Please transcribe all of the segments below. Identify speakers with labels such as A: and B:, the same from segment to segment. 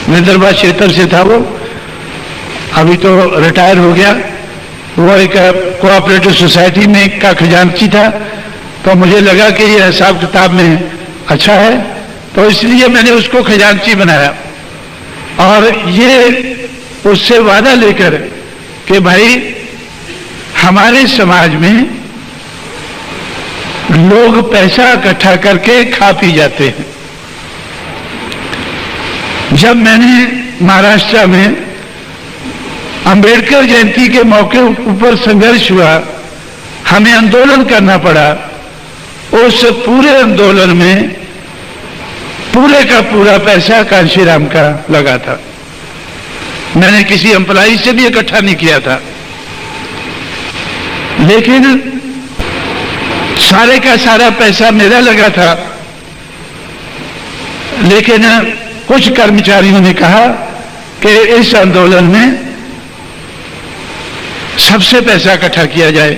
A: महेंद्रबाद क्षेत्र से था वो, अभी तो रिटायर हो गया। वो एक कोऑपरेटिव सोसाइटी में का खजांची था, तो मुझे लगा कि ये हिसाब किताब में अच्छा है, तो इसलिए मैंने उसको खजांची बनाया। और ये उससे वादा लेकर कि भाई हमारे समाज में लोग पैसा इकट्ठा करके खा पी जाते हैं। जब मैंने महाराष्ट्र में अंबेडकर जयंती के मौके ऊपर संघर्ष हुआ, हमें आंदोलन करना पड़ा, उस पूरे आंदोलन में पूरे का पूरा पैसा कांशीराम का लगा था। मैंने किसी एम्प्लॉई से भी इकट्ठा नहीं किया था, लेकिन सारे का सारा पैसा मेरा लगा था। लेकिन कुछ कर्मचारियों ने कहा कि इस आंदोलन में सबसे पैसा इकट्ठा किया जाए।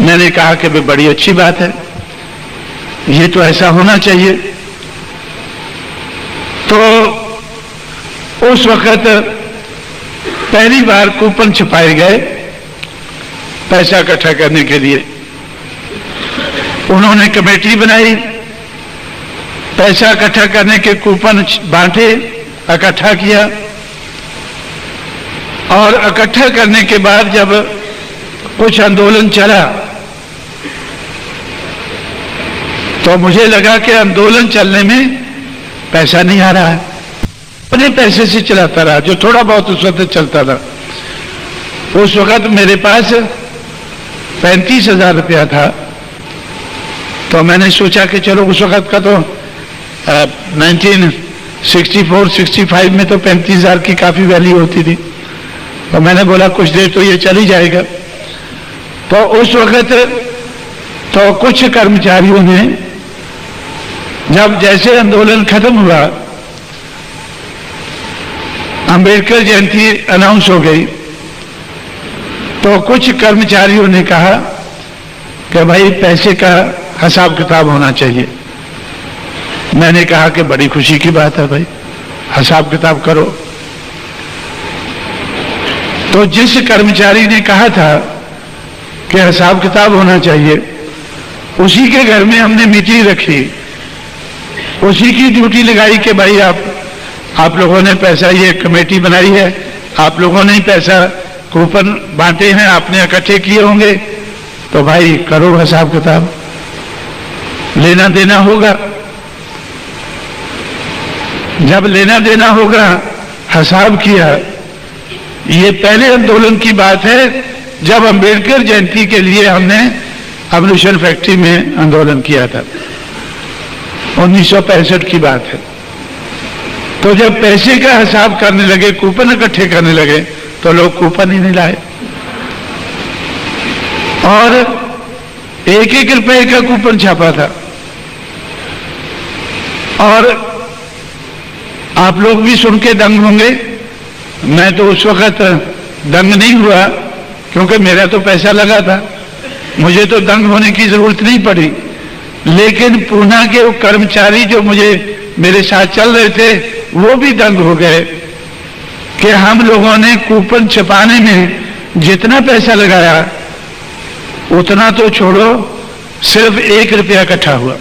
A: मैंने कहा कि भाई बड़ी अच्छी बात है, ये तो ऐसा होना चाहिए। तो उस वक्त पहली बार कूपन छपाए गए पैसा इकट्ठा करने के लिए। उन्होंने कमेटी बनाई, पैसा इकट्ठा करने के कूपन बांटे, इकट्ठा किया। और इकट्ठा करने के बाद जब कुछ आंदोलन चला तो मुझे लगा कि आंदोलन चलने में पैसा नहीं आ रहा है, अपने पैसे से चलाता रहा जो थोड़ा बहुत उस वक्त चलता था। उस वक्त मेरे पास 35,000 रुपया था, तो मैंने सोचा कि चलो, उस वक्त का तो 1964-65 में तो 35,000 की काफी वैल्यू होती थी, तो मैंने बोला कुछ देर तो ये चल ही जाएगा। तो उस वक्त तो कुछ कर्मचारियों ने, जब जैसे आंदोलन खत्म हुआ, अंबेडकर जयंती अनाउंस हो गई, तो कुछ कर्मचारियों ने कहा कि भाई पैसे का हिसाब किताब होना चाहिए। मैंने कहा कि बड़ी खुशी की बात है भाई, हिसाब किताब करो। तो जिस कर्मचारी ने कहा था कि हिसाब किताब होना चाहिए, उसी के घर में हमने मीटिंग रखी, उसी की ड्यूटी लगाई कि भाई आप लोगों ने पैसा, ये कमेटी बनाई है, आप लोगों ने ही पैसा कूपन बांटे हैं, आपने इकट्ठे किए होंगे, तो भाई करो हिसाब किताब, लेना देना होगा। जब लेना देना होगा, हिसाब किया। ये पहले आंदोलन की बात है जब अंबेडकर जयंती के लिए हमने अम्युनिशन फैक्ट्री में आंदोलन किया था, 1965 की बात है। तो जब पैसे का हिसाब करने लगे, कूपन इकट्ठे करने लगे, तो लोग कूपन ही नहीं लाए, और 1-1 रुपए का कूपन छापा था। और आप लोग भी सुन के दंग होंगे, मैं तो उस वक्त दंग नहीं हुआ क्योंकि मेरा तो पैसा लगा था, मुझे तो दंग होने की जरूरत नहीं पड़ी। लेकिन पूना के वो कर्मचारी जो मेरे साथ चल रहे थे, वो भी दंग हो गए कि हम लोगों ने कूपन छपाने में जितना पैसा लगाया उतना तो छोड़ो, सिर्फ 1 रुपया इकट्ठा हुआ।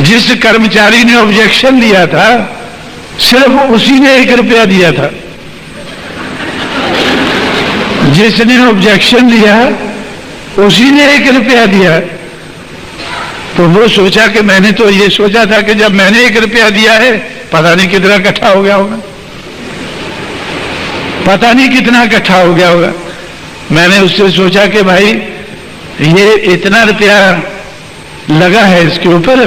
A: जिस कर्मचारी ने ऑब्जेक्शन दिया था, सिर्फ उसी ने 1 रुपया दिया था। जिसने ऑब्जेक्शन दिया उसी ने 1 रुपया दिया। तो वो सोचा कि मैंने तो ये सोचा था कि जब मैंने 1 रुपया दिया है, पता नहीं कितना इकट्ठा हो गया होगा, पता नहीं कितना इकट्ठा हो गया होगा। मैंने उससे सोचा कि भाई ये इतना रुपया लगा है इसके ऊपर,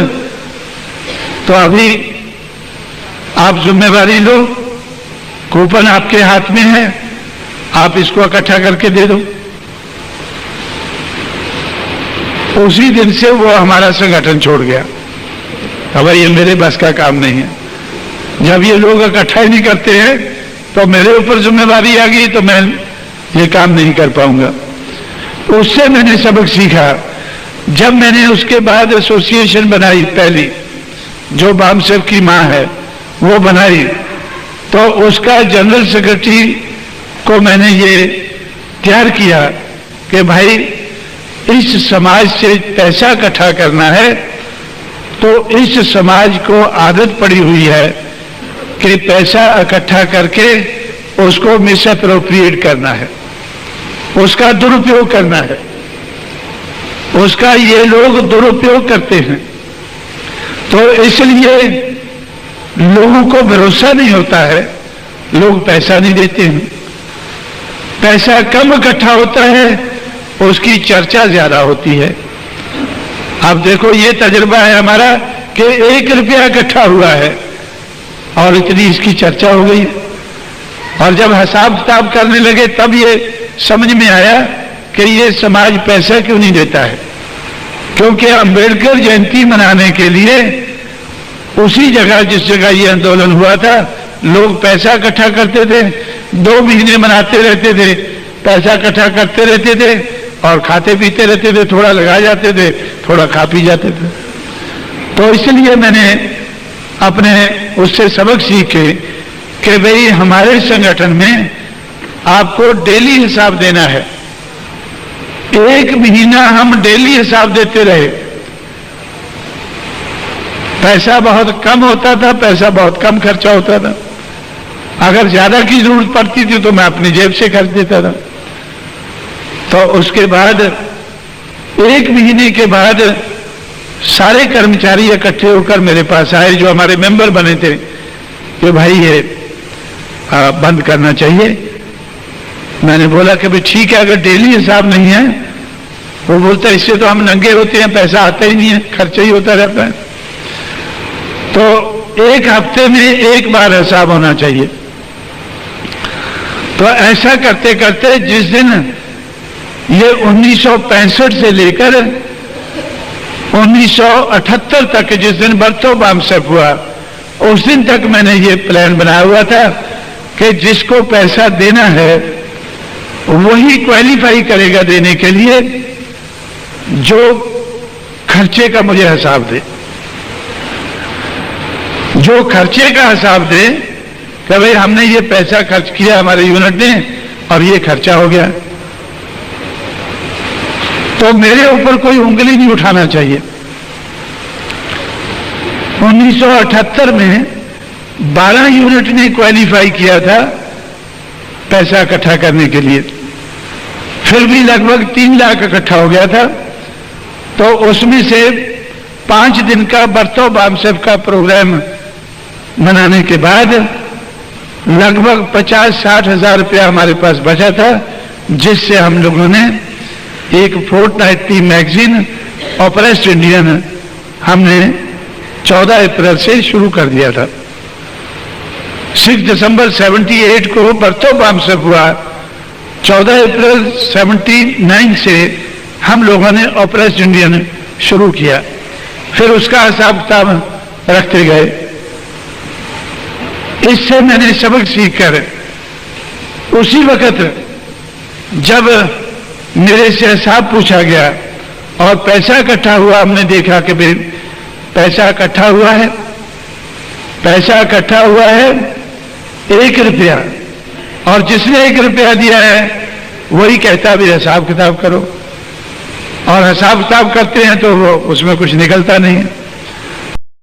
A: तो अभी आप जिम्मेवारी लो, कूपन आपके हाथ में है, आप इसको इकट्ठा करके दे दो। उसी दिन से वो हमारा संगठन छोड़ गया। अब ये मेरे बस का काम नहीं है, जब ये लोग इकट्ठा ही नहीं करते हैं तो मेरे ऊपर जिम्मेवारी आ गई, तो मैं ये काम नहीं कर पाऊंगा। उससे मैंने सबक सीखा। जब मैंने उसके बाद एसोसिएशन बनाई पहली, जो बामसेव की मां है, वो बनाई, तो उसका जनरल सेक्रेटरी को मैंने ये तैयार किया कि भाई इस समाज से पैसा इकट्ठा करना है, तो इस समाज को आदत पड़ी हुई है कि पैसा इकट्ठा करके उसको मिसअप्रोप्रिएट करना है, उसका दुरुपयोग करना है, उसका ये लोग दुरुपयोग करते हैं। तो इसलिए लोगों को भरोसा नहीं होता है, लोग पैसा नहीं देते हैं। पैसा कम इकट्ठा होता है, उसकी चर्चा ज्यादा होती है। अब देखो ये तजुर्बा है हमारा कि 1 रुपया इकट्ठा हुआ है और इतनी इसकी चर्चा हो गई, और जब हिसाब किताब करने लगे तब ये समझ में आया कि ये समाज पैसा क्यों नहीं देता है। क्योंकि अंबेडकर जयंती मनाने के लिए उसी जगह जिस जगह ये आंदोलन हुआ था, लोग पैसा इकट्ठा करते थे, 2 महीने मनाते रहते थे, पैसा इकट्ठा करते रहते थे और खाते पीते रहते थे, थोड़ा लगा जाते थे, थोड़ा खा पी जाते थे। तो इसलिए मैंने अपने उससे सबक सीखे कि भाई हमारे संगठन में आपको डेली हिसाब देना है। 1 महीना हम डेली हिसाब देते रहे, पैसा बहुत कम होता था, पैसा बहुत कम खर्चा होता था। अगर ज्यादा की जरूरत पड़ती थी तो मैं अपनी जेब से खर्च देता था। तो उसके बाद 1 महीने के बाद सारे कर्मचारी इकट्ठे होकर मेरे पास आए, जो हमारे मेंबर बने थे, कि भाई ये बंद करना चाहिए। मैंने बोला कि भाई ठीक है, अगर डेली हिसाब नहीं है। वो बोलता इससे तो हम नंगे होते हैं, पैसा आता ही नहीं है, खर्चा ही होता रहता है। तो 1 हफ्ते में 1 बार हिसाब होना चाहिए। तो ऐसा करते करते जिस दिन ये 1965 से लेकर 1978 तक, जिस दिन बर्थो बामसेप हुआ, उस दिन तक मैंने ये प्लान बनाया हुआ था कि जिसको पैसा देना है वही क्वालिफाई करेगा देने के लिए, जो खर्चे का मुझे हिसाब दे, जो खर्चे का हिसाब दे कि भाई हमने ये पैसा खर्च किया हमारे यूनिट ने और ये खर्चा हो गया। तो मेरे ऊपर कोई उंगली नहीं उठाना चाहिए। 1978 में 12 यूनिट ने क्वालिफाई किया था पैसा इकट्ठा करने के लिए, फिर भी लगभग 3 लाख इकट्ठा हो गया था। तो उसमें से 5 दिन का बर्थो बामसेप का प्रोग्राम मनाने के बाद लगभग 50-60 हजार रुपया हमारे पास बचा था, जिससे हम लोगों ने एक फोर्टनाइटली मैगजीन ऑपरेस्ट इंडियन हमने 14 अप्रैल से शुरू कर दिया था। 6 दिसंबर 78 को बर्थो बामसेप हुआ, 14 अप्रैल 79 से हम लोगों ने ऑपरेस्ट इंडियन शुरू किया। फिर उसका हिसाब किताब रखते गए। इससे मैंने सबक सीखकर उसी वक्त जब मेरे से हिसाब पूछा गया और पैसा इकट्ठा हुआ, हमने देखा कि भाई पैसा इकट्ठा हुआ है, पैसा इकट्ठा हुआ है 1 रुपया, और जिसने 1 रुपया दिया है वही कहता भी हिसाब किताब करो, और हिसाब किताब करते हैं तो वो उसमें कुछ निकलता नहीं है।